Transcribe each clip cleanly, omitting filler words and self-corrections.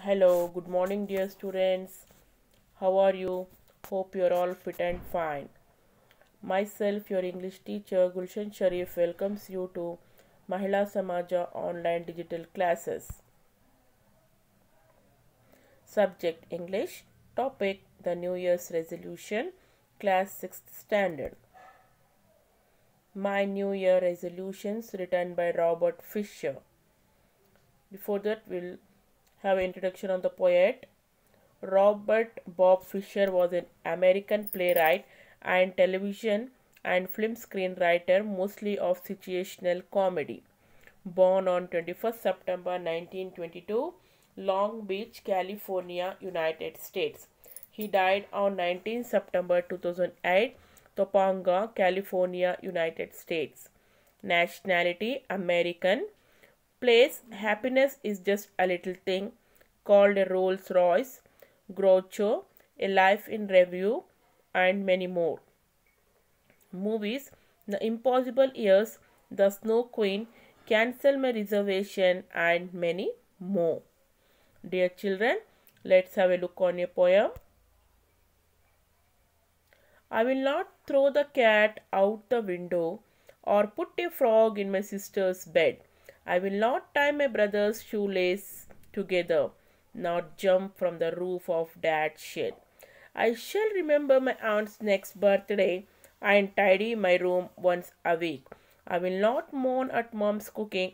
Hello, good morning, dear students. How are you? Hope you're all fit and fine. Myself, your English teacher Gulshan Sharif, welcomes you to Mahila Samaja online digital classes. Subject English. Topic The New Year's Resolution. Class 6th Standard. My New Year Resolutions, written by Robert Fisher. Before that, we'll have an introduction on the poet. Robert Bob Fisher was an American playwright and television and film screenwriter, mostly of situational comedy. Born on 21st September 1922, Long Beach, California, United States. He died on 19 September 2008, Topanga, California, United States. Nationality American. Place Happiness is Just a Little Thing, called a Rolls Royce, Groucho, A Life in Review, and many more. Movies The Impossible Years, The Snow Queen, Cancel My Reservation, and many more. Dear children, let's have a look on a poem. I will not throw the cat out the window or put a frog in my sister's bed. I will not tie my brother's shoelace together, not jump from the roof of dad's shed. I shall remember my aunt's next birthday and tidy my room once a week. I will not mourn at mom's cooking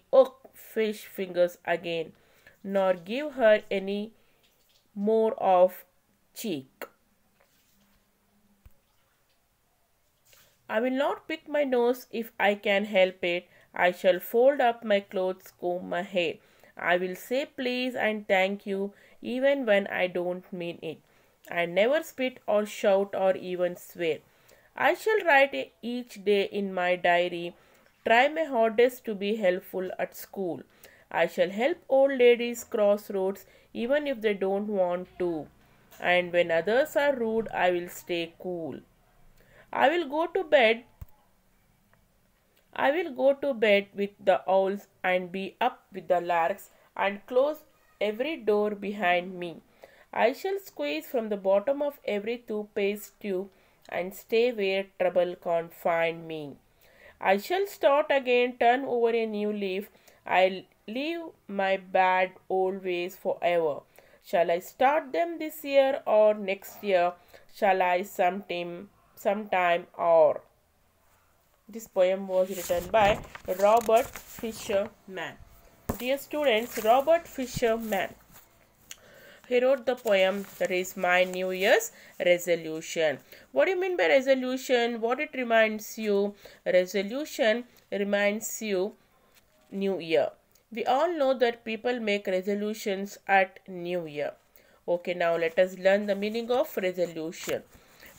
fish fingers again, nor give her any more of cheek. I will not pick my nose if I can help it. I shall fold up my clothes, comb my hair. I will say please and thank you even when I don't mean it. I never spit or shout or even swear. I shall write each day in my diary, try my hardest to be helpful at school. I shall help old ladies cross roads even if they don't want to. And when others are rude, I will stay cool. I will go to bed. I will go to bed with the owls and be up with the larks and close every door behind me. I shall squeeze from the bottom of every toothpaste tube and stay where trouble can't find me. I shall start again, turn over a new leaf. I'll leave my bad old ways forever. Shall I start them this year or next year? Shall I sometime or? This poem was written by Robert Fisher Man. Dear students, Robert Fisher Man. He wrote the poem that is My New Year's Resolution. What do you mean by resolution? What it reminds you? Resolution reminds you New Year. We all know that people make resolutions at New Year. Okay, now let us learn the meaning of resolution.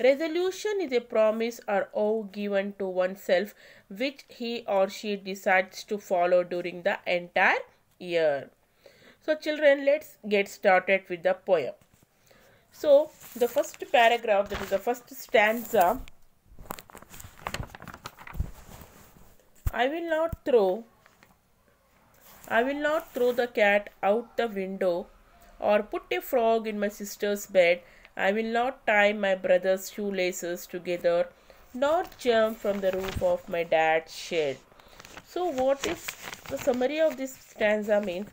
Resolution is a promise or oath given to oneself which he or she decides to follow during the entire year. So children, let's get started with the poem. So the first paragraph, that is the first stanza. I will not throw the cat out the window or put a frog in my sister's bed. I will not tie my brother's shoelaces together, nor jump from the roof of my dad's shed. So what is the summary of this stanza means?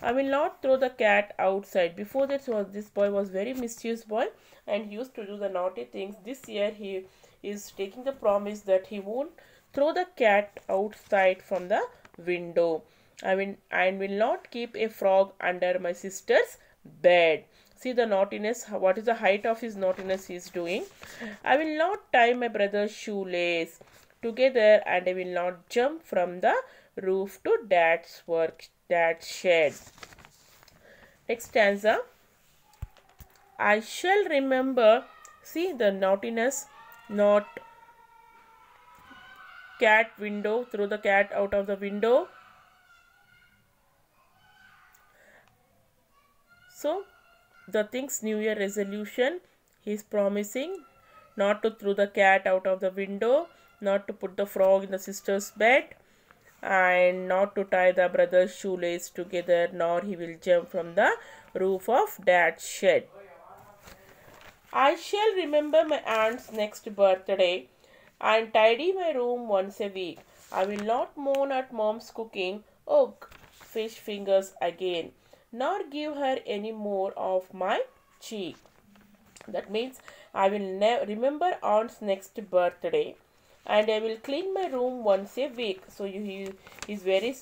I will not throw the cat outside. Before that, this boy was very mischievous boy and he used to do the naughty things. This year he is taking the promise that he won't throw the cat outside from the window. I will not keep a frog under my sister's bed. See the naughtiness, what is the height of his naughtiness he is doing. I will not tie my brother's shoelace together and I will not jump from the roof to dad's shed. Next stanza. I shall remember, see the naughtiness, not cat window, throw the cat out of the window. So the thing's New Year resolution, he is promising not to throw the cat out of the window, not to put the frog in the sister's bed, and not to tie the brother's shoelace together, nor he will jump from the roof of dad's shed. I shall remember my aunt's next birthday and tidy my room once a week. I will not moan at mom's cooking, oh, fish fingers again, nor give her any more of my cheek. That means I will remember aunt's next birthday and I will clean my room once a week. So he is very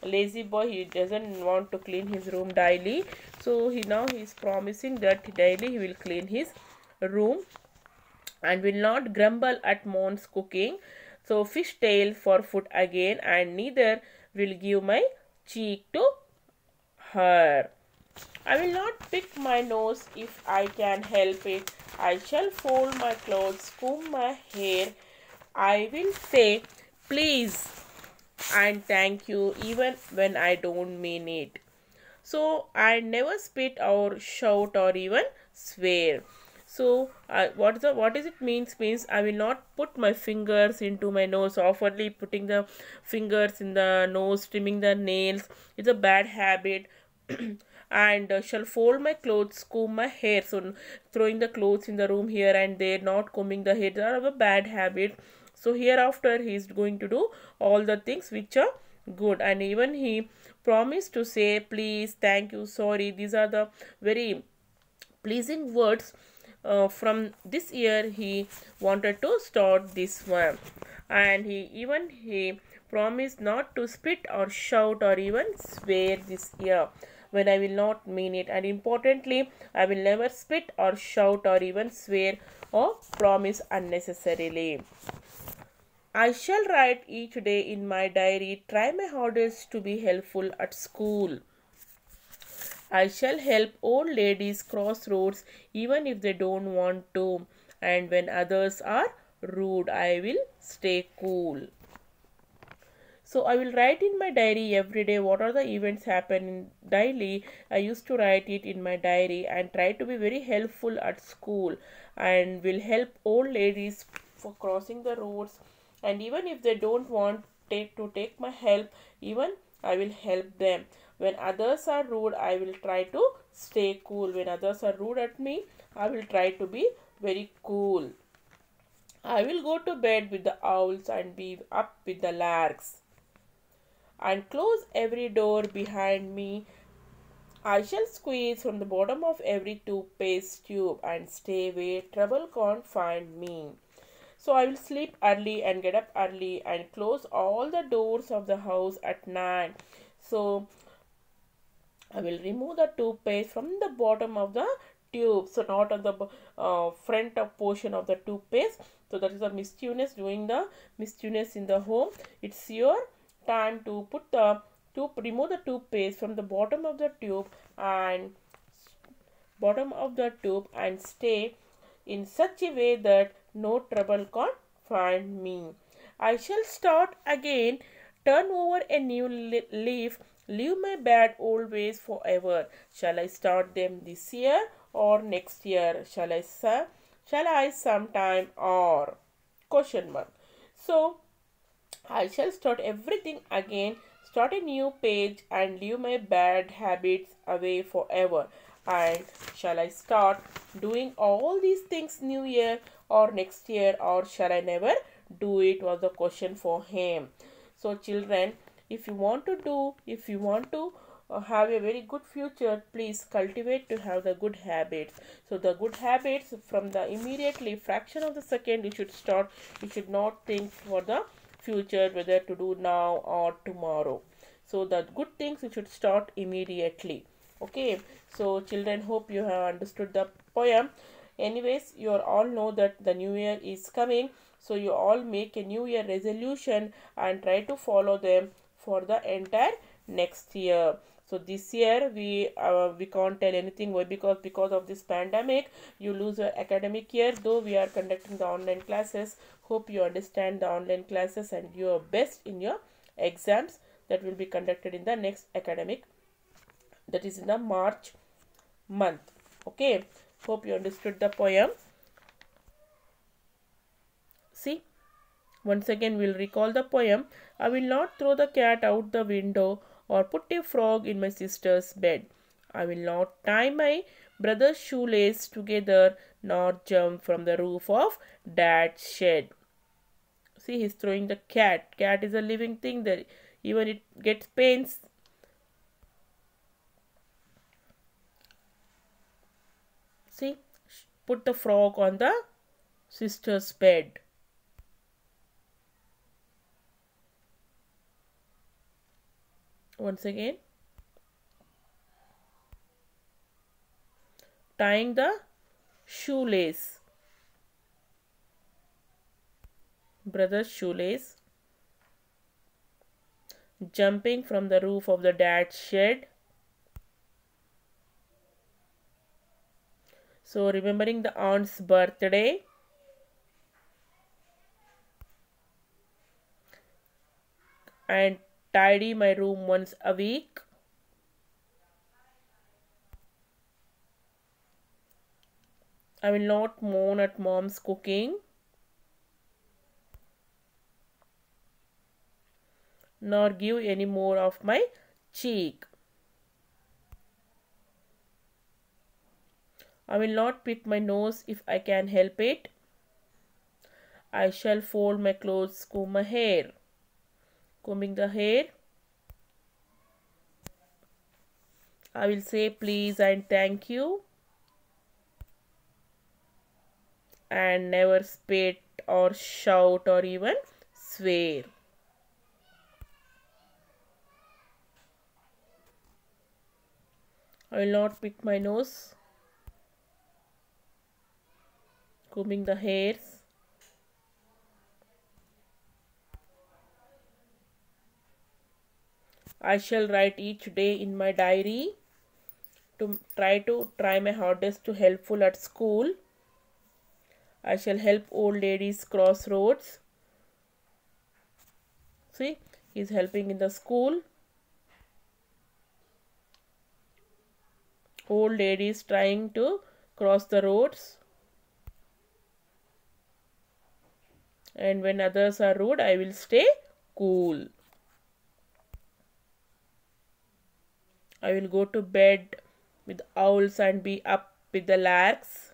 lazy boy. He doesn't want to clean his room daily. So he is promising that daily he will clean his room and will not grumble at mom's cooking. So fish tail for food again, and neither will give my cheek to her. I will not pick my nose if I can help it. I shall fold my clothes, comb my hair. I will say please and thank you even when I don't mean it. So I never spit or shout or even swear. So what is it means I will not put my fingers into my nose, oftenly putting the fingers in the nose, trimming the nails. It's a bad habit. And shall fold my clothes, comb my hair. So throwing the clothes in the room here and there, not combing the hair, are a bad habit. So hereafter he is going to do all the things which are good, and even he promised to say please, thank you, sorry. These are the very pleasing words. From this year he wanted to start this one, and he promised not to spit or shout or even swear this year when I will not mean it. And importantly, I will never spit or shout or even swear or promise unnecessarily. I shall write each day in my diary, try my hardest to be helpful at school. I shall help old ladies cross roads even if they don't want to. And when others are rude, I will stay cool. So I will write in my diary every day what are the events happen daily. I used to write it in my diary and try to be very helpful at school, and will help old ladies for crossing the roads. And even if they don't want take my help, even I will help them. When others are rude, I will try to stay cool. When others are rude at me, I will try to be very cool. I will go to bed with the owls and be up with the larks, and close every door behind me. I shall squeeze from the bottom of every toothpaste tube and stay where trouble can't find me. So I will sleep early and get up early and close all the doors of the house at night. So I will remove the toothpaste from the bottom of the tube, so not on the front of portion of the toothpaste. So that is a mischievous, doing the mischievous in the home. It's your time to put the remove the toothpaste from the bottom of the tube and stay in such a way that no trouble can find me. I shall start again, turn over a new leaf, leave my bad old ways forever. Shall I start them this year or next year? Shall I sometime or question mark? So I shall start everything again, start a new page and leave my bad habits away forever. And shall I start doing all these things new year or next year, or shall I never do it, was the question for him. So children, if you want to have a very good future, please cultivate to have the good habits. So the good habits, from the immediately fraction of the second you should start. You should not think for the future whether to do now or tomorrow. So the good things you should start immediately. Okay, so children, hope you have understood the poem. Anyways, you all know that the new year is coming, so you all make a new year resolution and try to follow them for the entire next year. So this year we can't tell anything. Why? Because of this pandemic you lose your academic year, though we are conducting the online classes. Hope you understand the online classes and you are best in your exams that will be conducted in the next academic, that is in the March month. Okay, hope you understood the poem. See, Once again, we'll recall the poem. I will not throw the cat out the window or put a frog in my sister's bed. I will not tie my brother's shoelace together nor jump from the roof of dad's shed. See, he's throwing the cat. Cat is a living thing that even it gets pains. See, put the frog on the sister's bed. Once again, tying the shoelace, brother's shoelace, jumping from the roof of the dad's shed. So remembering the aunt's birthday, and tidy my room once a week. I will not moan at mom's cooking, nor give any more of my cheek. I will not pick my nose if I can help it. I shall fold my clothes, comb my hair. Combing the hair. I will say please and thank you. And never spit or shout or even swear. I will not pick my nose. Combing the hairs. I shall write each day in my diary to try my hardest to helpful at school. I shall help old ladies cross roads. See, he's helping in the school. Old ladies trying to cross the roads. And when others are rude, I will stay cool. I will go to bed with owls and be up with the larks.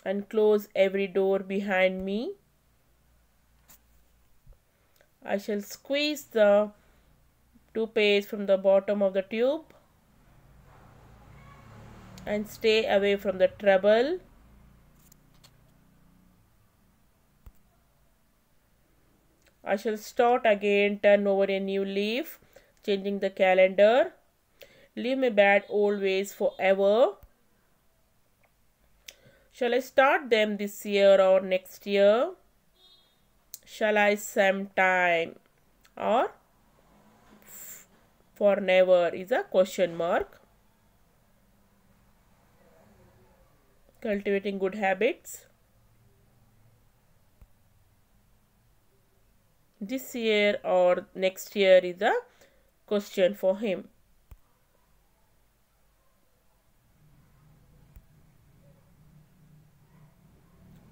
And close every door behind me. I shall squeeze the toothpaste from the bottom of the tube and stay away from the trouble. I shall start again, turn over a new leaf, changing the calendar. Leave my bad old ways forever. Shall I start them this year or next year? Shall I sometime or for never is a question mark. Cultivating good habits. This year or next year is a question for him.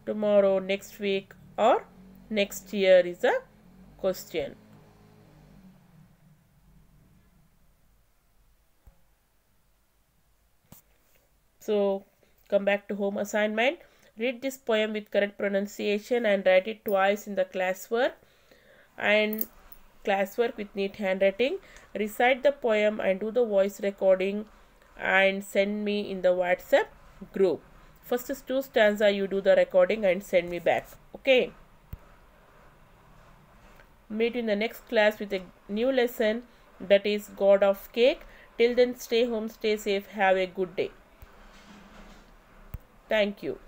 Tomorrow, next week or next year is a question. So come back to home assignment. Read this poem with correct pronunciation and write it twice in the classwork with neat handwriting. Recite the poem and do the voice recording and send me in the WhatsApp group. First is 2 stanza, you do the recording and send me back. Okay. Meet in the next class with a new lesson, that is God of Cake. Till then, stay home, stay safe, have a good day. Thank you.